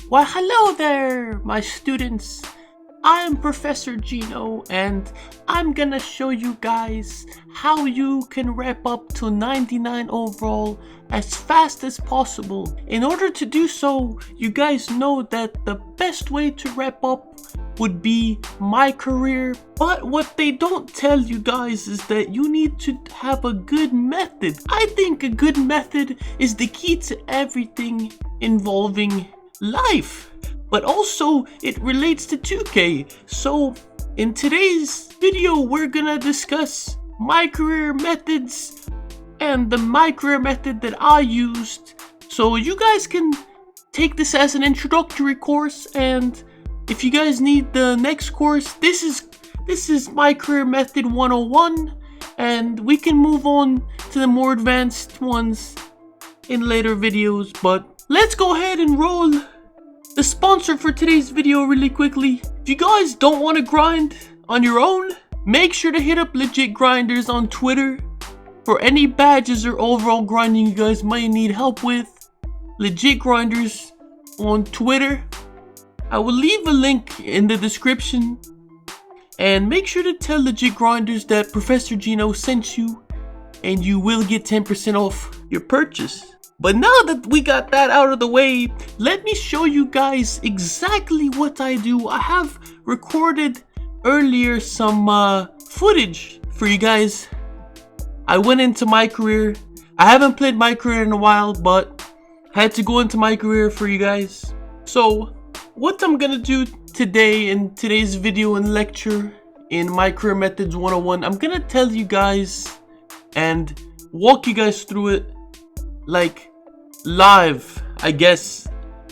Why, hello there, my students. I am Professor Gino, and I'm gonna show you guys how you can rep up to 99 overall as fast as possible. In order to do so, you guys know that the best way to rep up would be my career, but what they don't tell you guys is that you need to have a good method. I think a good method is the key to everything involving life, but also it relates to 2K. So in today's video, we're gonna discuss my career methods and the my career method that I used, so you guys can take this as an introductory course, and if you guys need the next course, this is my career method 101, and we can move on to the more advanced ones in later videos. But let's go ahead and roll the sponsor for today's video really quickly. If you guys don't want to grind on your own, make sure to hit up Legit Grinders on Twitter for any badges or overall grinding you guys might need help with. Legit Grinders on Twitter. I will leave a link in the description, and make sure to tell Legit Grinders that Professor Gino sent you, and you will get 10% off your purchase. But now that we got that out of the way, let me show you guys exactly what I do. I have recorded earlier some footage for you guys. I went into my career. I haven't played my career in a while, but I had to go into my career for you guys. So what I'm gonna do today in today's video and lecture in my career methods 101, I'm gonna tell you guys and walk you guys through it like live, I guess.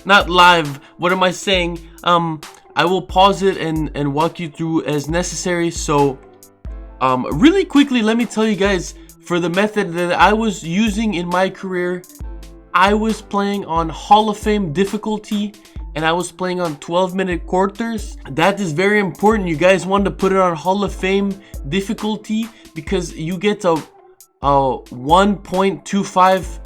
Not live, what am I saying? I will pause it and walk you through as necessary. So really quickly, let me tell you guys, for the method that I was using in my career, I was playing on Hall of Fame difficulty, and I was playing on 12-minute quarters. That is very important. You guys want to put it on Hall of Fame difficulty because you get a 1.25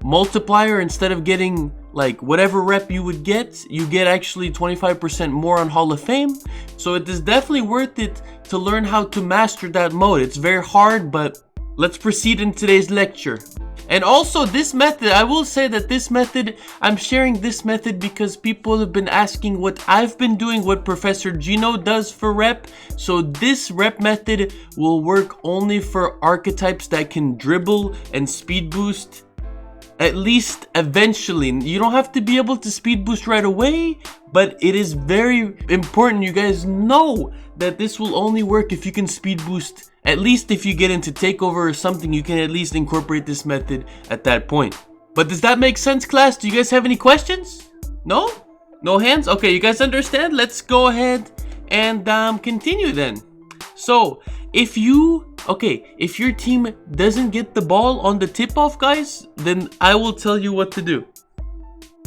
multiplier. Instead of getting like whatever rep you would get, you get actually 25% more on Hall of Fame. So it is definitely worth it to learn how to master that mode. It's very hard, but let's proceed in today's lecture. And also this method, I will say that this method, I'm sharing this method because people have been asking what I've been doing, what Professor Gino does for rep. So this rep method will work only for archetypes that can dribble and speed boost, at least eventually. You don't have to be able to speed boost right away, but it is very important you guys know that this will only work if you can speed boost. At least if you get into takeover or something, you can at least incorporate this method at that point. But does that make sense, class? Do you guys have any questions? No? No hands? Okay, you guys understand? Let's go ahead and continue then. So if your team doesn't get the ball on the tip-off, guys, then I will tell you what to do.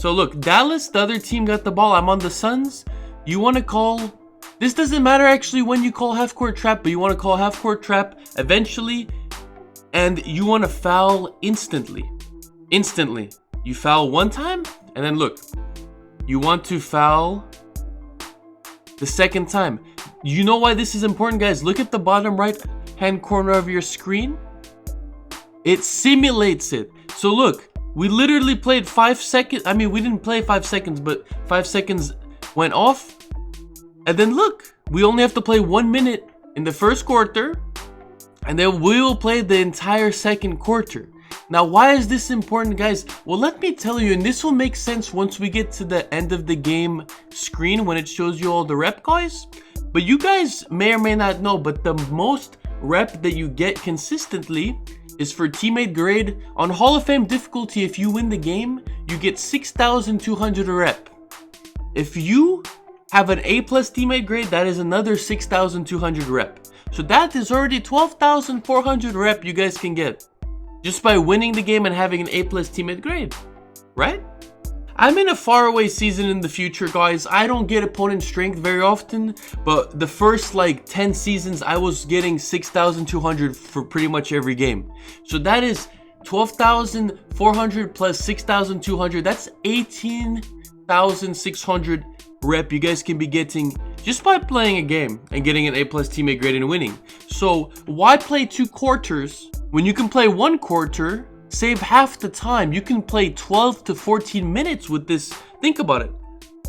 So look, Dallas, the other team, got the ball. I'm on the Suns. You want to call... This doesn't matter actually when you call half-court trap, but you want to call half-court trap eventually, and you want to foul instantly. Instantly. You foul one time, and then look, you want to foul the second time. You know why this is important, guys? Look at the bottom right-hand corner of your screen. It simulates it. So look, we literally played 5 seconds. I mean, we didn't play 5 seconds, but 5 seconds went off. And then look, we only have to play 1 minute in the first quarter, and then we will play the entire second quarter. Now, why is this important, guys? Well, let me tell you, and this will make sense once we get to the end of the game screen when it shows you all the rep, guys. But you guys may or may not know, but the most rep that you get consistently is for teammate grade. On Hall of Fame difficulty, if you win the game, you get 6,200 a rep. If you have an A+ teammate grade, that is another 6,200 rep. So that is already 12,400 rep you guys can get just by winning the game and having an A+ teammate grade, right? I'm in a faraway season in the future, guys. I don't get opponent strength very often, but the first like 10 seasons I was getting 6,200 for pretty much every game. So that is 12,400 plus 6,200. That's 1,600 rep you guys can be getting just by playing a game and getting an A+ teammate grade and winning. So why play 2 quarters when you can play 1 quarter, save half the time? You can play 12 to 14 minutes with this. Think about it.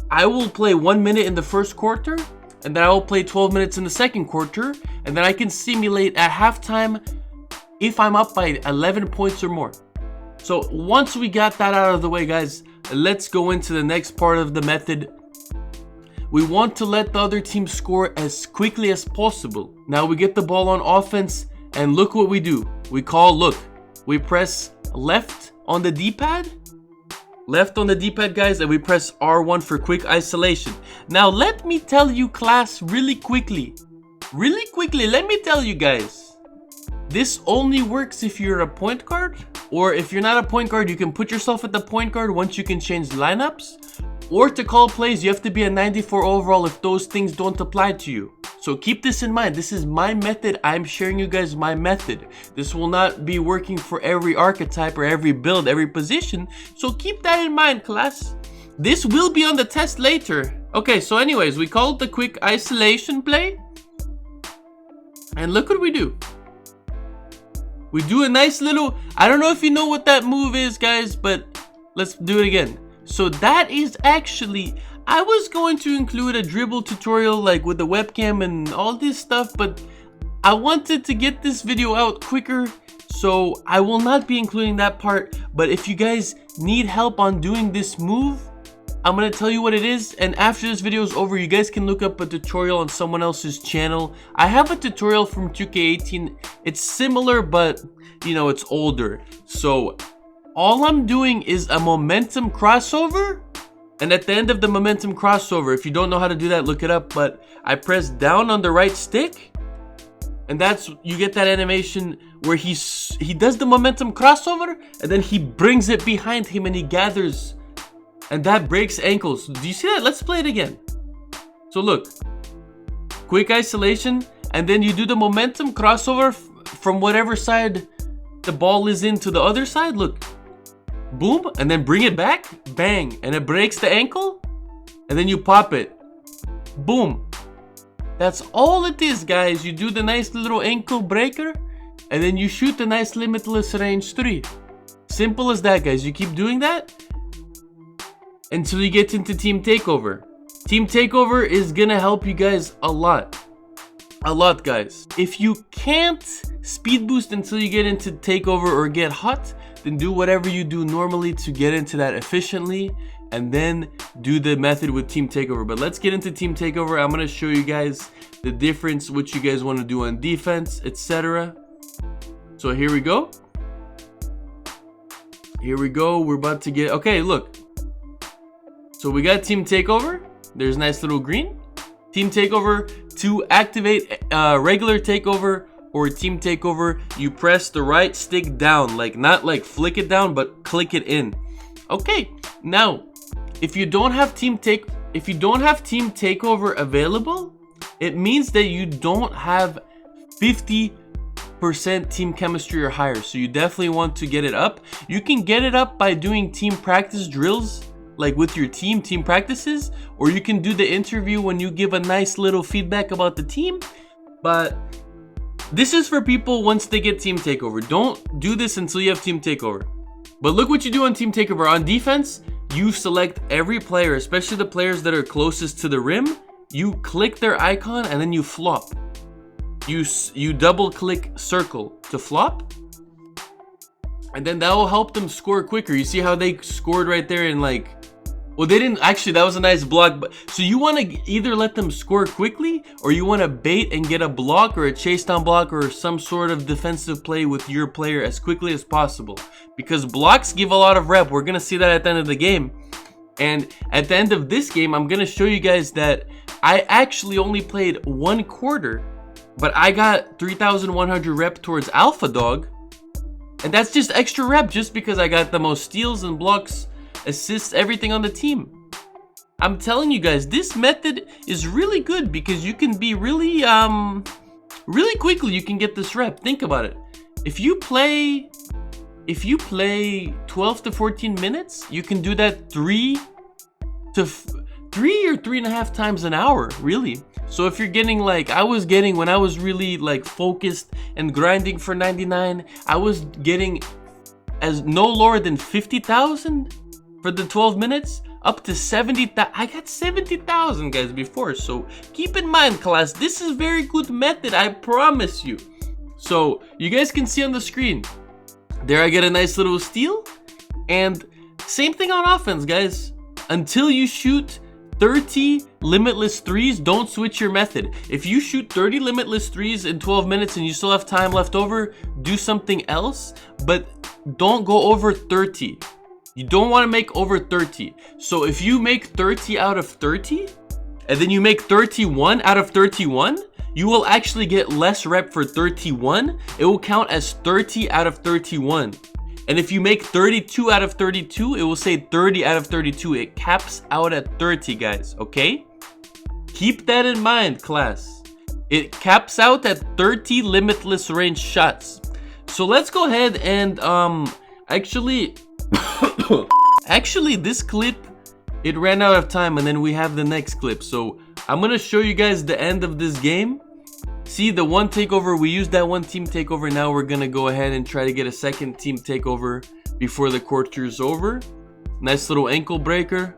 I will play 1 minute in the first quarter, and then I will play 12 minutes in the second quarter, and then I can simulate at halftime if I'm up by 11 points or more. So once we got that out of the way, guys, let's go into the next part of the method. We want to let the other team score as quickly as possible. Now we get the ball on offense, and look what we do. We press left on the D-pad. Left on the D-pad, guys, and we press R1 for quick isolation. Now let me tell you, class, really quickly, let me tell you guys, this only works if you're a point guard, or if you're not a point guard, you can put yourself at the point guard once you can change lineups, or to call plays, you have to be a 94 overall if those things don't apply to you. So keep this in mind. This is my method. I'm sharing you guys my method. This will not be working for every archetype or every build, every position. So keep that in mind, class. This will be on the test later. Okay, so anyways, we call it the quick isolation play. And look what we do. We do a nice little, I don't know if you know what that move is, guys, but let's do it again. So that is actually, I was going to include a dribble tutorial like with the webcam and all this stuff, but I wanted to get this video out quicker, so I will not be including that part. But if you guys need help on doing this move, I'm going to tell you what it is, and after this video is over, you guys can look up a tutorial on someone else's channel. I have a tutorial from 2K18. It's similar, but you know, it's older. So all I'm doing is a momentum crossover, and at the end of the momentum crossover, if you don't know how to do that, look it up, but I press down on the right stick, and that's, you get that animation where he does the momentum crossover, and then he brings it behind him and he gathers, and that breaks ankles. Do you see that? Let's play it again. So look, quick isolation, and then you do the momentum crossover from whatever side the ball is in to the other side. Look, boom, and then bring it back, bang, and it breaks the ankle, and then you pop it, boom. That's all it is, guys. You do the nice little ankle breaker, and then you shoot the nice limitless range 3. Simple as that, guys. You keep doing that until you get into team takeover. Team takeover is gonna help you guys a lot, guys. If you can't speed boost until you get into takeover or get hot, then do whatever you do normally to get into that efficiently, and then do the method with team takeover. But let's get into team takeover. I'm gonna show you guys the difference, what you guys want to do on defense, etc. So here we go. We're about to get, okay, look. So we got team takeover. There's nice little green. Team takeover. To activate regular takeover or team takeover, you press the right stick down, like not like flick it down, but click it in. Okay, now if you don't have team takeover available, it means that you don't have 50% team chemistry or higher. So you definitely want to get it up. You can get it up by doing team practice drills, like with your team practices, or you can do the interview when you give a nice little feedback about the team. But this is for people once they get team takeover. Don't do this until you have team takeover. But look what you do on team takeover. On defense, you select every player, especially the players that are closest to the rim. You click their icon and then you flop. You double click circle to flop, and then that will help them score quicker. You see how they scored right there in like, well, they didn't actually, that was a nice block. But so you want to either let them score quickly, or you want to bait and get a block or a chase down block or some sort of defensive play with your player as quickly as possible, because blocks give a lot of rep. We're gonna see that at the end of the game. And at the end of this game, I'm gonna show you guys that I actually only played 1 quarter, but I got 3,100 rep towards Alpha Dog, and that's just extra rep just because I got the most steals and blocks, assists, everything on the team. I'm telling you guys, this method is really good because you can be really quickly you can get this rep. Think about it. If you play 12 to 14 minutes, you can do that 3 to 3 or 3.5 times an hour, really. So if you're getting like I was getting when I was really like focused and grinding for 99, I was getting as no lower than 50,000 for the 12 minutes, up to 70,000. I got 70,000 guys before. So keep in mind, class, this is very good method, I promise you. So you guys can see on the screen there, I get a nice little steal. And same thing on offense, guys. Until you shoot 30 limitless threes, don't switch your method. If you shoot 30 limitless threes in 12 minutes and you still have time left over, do something else, but don't go over 30. You don't want to make over 30. So if you make 30 out of 30 and then you make 31 out of 31, you will actually get less rep for 31. It will count as 30 out of 31. And if you make 32 out of 32, it will say 30 out of 32. It caps out at 30, guys, okay? Keep that in mind, class. It caps out at 30 limitless range shots. So let's go ahead and actually this clip, it ran out of time, and then we have the next clip. So I'm gonna show you guys the end of this game. See the one takeover, we used that one team takeover. Now we're gonna go ahead and try to get a second team takeover before the quarter's over. Nice little ankle breaker.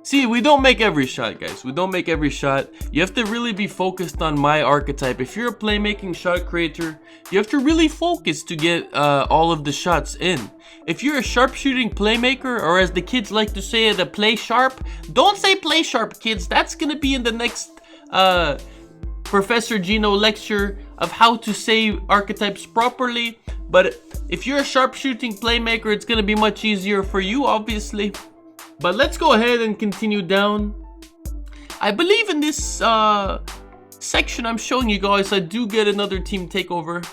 See, we don't make every shot, guys. We don't make every shot. You have to really be focused on my archetype. If you're a playmaking shot creator, you have to really focus to get all of the shots in. If you're a sharpshooting playmaker, or as the kids like to say it, a play sharp, don't say play sharp, kids. That's gonna be in the next Professor Gino lecture of how to say archetypes properly. But if you're a sharpshooting playmaker, it's gonna be much easier for you, obviously. But let's go ahead and continue down. I believe in this section I'm showing you guys, I do get another team takeover.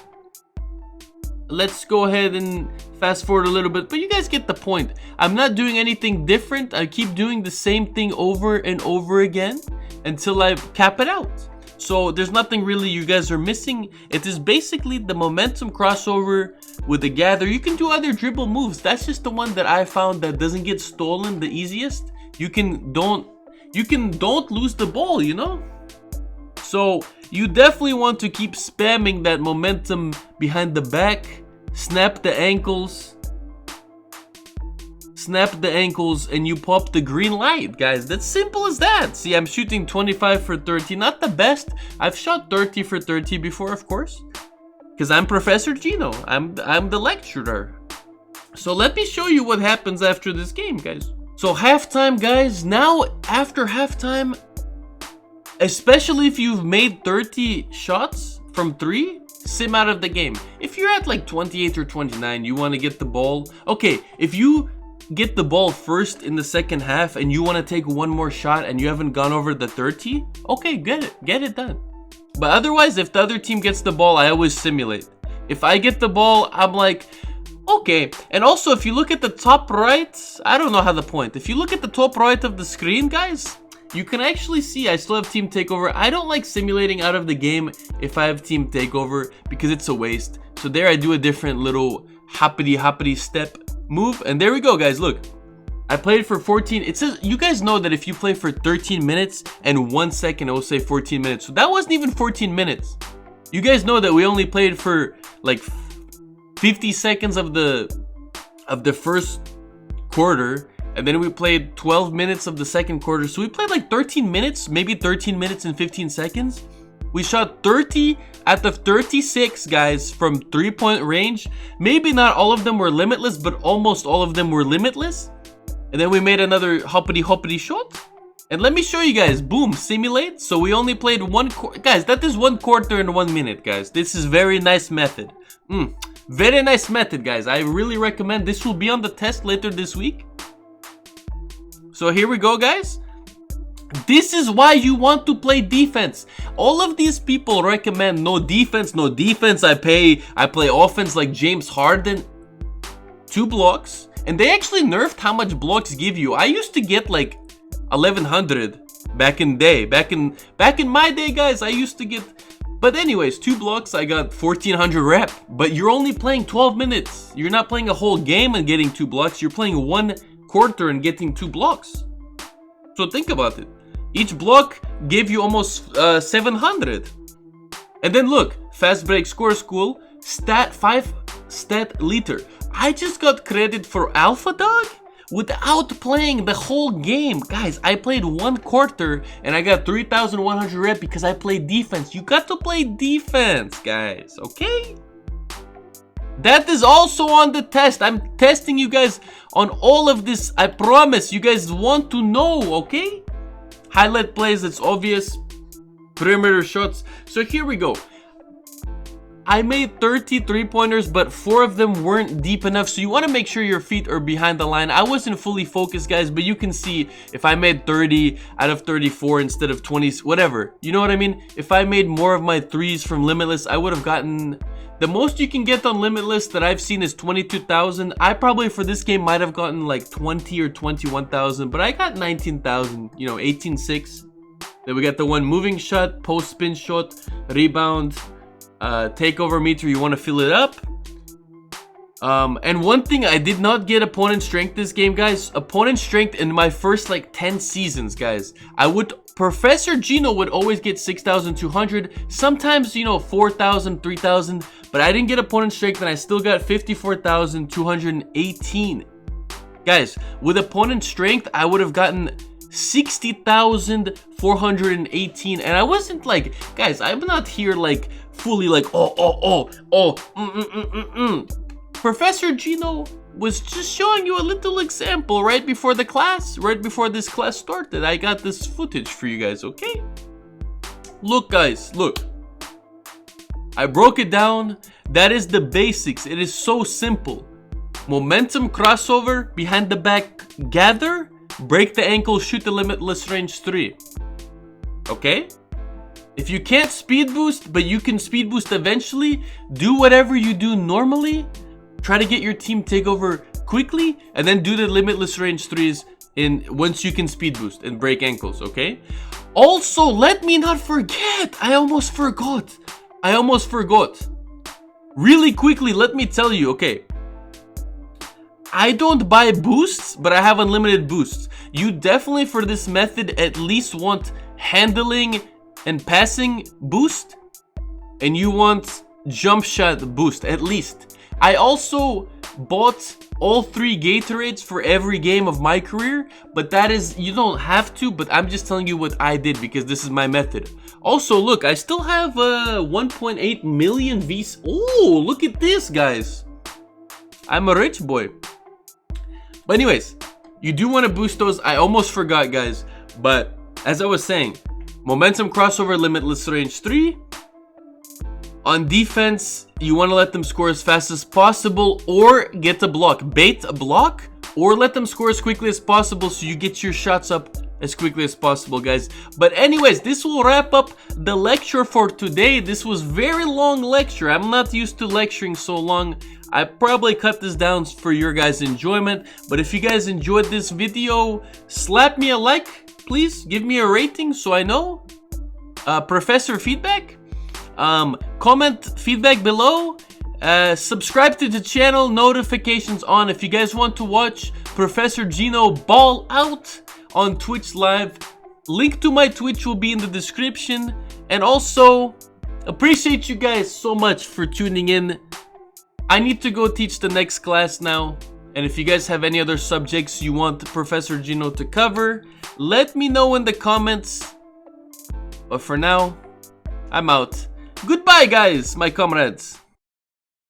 Let's go ahead and fast forward a little bit, but you guys get the point. I'm not doing anything different. I keep doing the same thing over and over again until I cap it out. So there's nothing really you guys are missing. It is basically the momentum crossover with the gather. You can do other dribble moves. That's just the one that I found that doesn't get stolen the easiest. You can don't lose the ball, you know? So you definitely want to keep spamming that momentum behind the back. Snap the ankles, and you pop the green light, guys. That's simple as that. See, I'm shooting 25 for 30, not the best. I've shot 30 for 30 before, of course, because I'm Professor Gino. I'm the lecturer. So let me show you what happens after this game, guys. So halftime, guys. Now after halftime, especially if you've made 30 shots from 3, sim out of the game. If you're at like 28 or 29, you want to get the ball. Okay, if you get the ball first in the second half and you want to take one more shot and you haven't gone over the 30, okay, get it done. But otherwise, if the other team gets the ball, I always simulate. If I get the ball, I'm like, okay. And also, if you look at the top right, I don't know how to point. If you look at the top right of the screen, guys, you can actually see I still have team takeover. I don't like simulating out of the game if I have team takeover because it's a waste. So there I do a different little hoppity step move, and there we go, guys. Look, I played for 14. It says, you guys know that if you play for 13 minutes and 1 second, it will say 14 minutes. So that wasn't even 14 minutes. You guys know that we only played for like 50 seconds of the first quarter, and then we played 12 minutes of the second quarter. So we played like 13 minutes, maybe 13 minutes and 15 seconds. We shot 30 out of 36, guys, from 3-point range. Maybe not all of them were limitless, but almost all of them were limitless. And then we made another hoppity shot. And let me show you guys. Boom, simulate. So we only played one quarter. Guys, that is 1 quarter in 1 minute, guys. This is very nice method. Very nice method, guys. I really recommend. This will be on the test later this week. So here we go, guys. This is why you want to play defense. All of these people recommend no defense. I play offense like James Harden. 2 blocks. And they actually nerfed how much blocks give you. I used to get like 1100 back in day. Back in my day, guys, I used to get. But anyways, 2 blocks, I got 1400 rep. But you're only playing 12 minutes. You're not playing a whole game and getting 2 blocks. You're playing 1 quarter and getting 2 blocks. So think about it. Each block gave you almost 700. And then look, fast break, score school, stat 5, stat liter. I just got credit for Alpha Dog without playing the whole game. Guys, I played 1 quarter and I got 3,100 rep because I played defense. You got to play defense, guys, okay? That is also on the test. I'm testing you guys on all of this. I promise you guys want to know, okay? Highlight plays, it's obvious. Perimeter shots. So here we go. I made 30 3-pointers, but 4 of them weren't deep enough. So you want to make sure your feet are behind the line. I wasn't fully focused, guys, but you can see if I made 30 out of 34 instead of 20, whatever. You know what I mean? If I made more of my threes from Limitless, I would have gotten... The most you can get on Limitless that I've seen is 22,000. I probably for this game might have gotten like 20 or 21,000, but I got 19,000, you know, 18.6. Then we got the one moving shot, post spin shot, rebound, takeover meter. You want to fill it up. And one thing, I did not get opponent strength this game, guys. Opponent strength in my first like 10 seasons, guys. Professor Gino would always get 6,200. Sometimes, you know, 4,000, 3,000. But I didn't get opponent strength and I still got 54,218. Guys, with opponent strength, I would have gotten 60,418. And I wasn't like, guys, I'm not here like fully like, Professor Gino was just showing you a little example right before the class, right before this class started. I got this footage for you guys, okay? Look, guys, look. I broke it down. That is the basics. It is so simple. Momentum crossover, behind the back gather, break the ankle, shoot the limitless range 3. Okay? If you can't speed boost, but you can speed boost eventually, do whatever you do normally. Try to get your team takeover quickly, and then do the limitless range 3s once you can speed boost and break ankles, okay? Also, let me not forget. I almost forgot. Really quickly, let me tell you, okay? I don't buy boosts, but I have unlimited boosts. You definitely, for this method, at least want handling and passing boost, and you want jump shot boost, at least. I also bought all 3 Gatorades for every game of my career, but that is, you don't have to, but I'm just telling you what I did because this is my method. Also, look, I still have 1.8 million Vs. Oh, look at this, guys. I'm a rich boy. But anyways, you do want to boost those. I almost forgot, guys, but as I was saying, momentum crossover, limitless range 3. On defense, you want to let them score as fast as possible or get a block. Bait a block or let them score as quickly as possible so you get your shots up as quickly as possible, guys. But anyways, this will wrap up the lecture for today. This was very long lecture. I'm not used to lecturing so long. I probably cut this down for your guys' enjoyment. But if you guys enjoyed this video, slap me a like, please. Give me a rating so I know. Professor feedback. Comment feedback below. Subscribe to the channel, notifications on if you guys want to watch Professor Gino ball out on Twitch live. Link to my Twitch will be in the description. And also, appreciate you guys so much for tuning in. I need to go teach the next class now. And if you guys have any other subjects you want Professor Gino to cover, let me know in the comments. But for now, I'm out. Goodbye, guys, my comrades.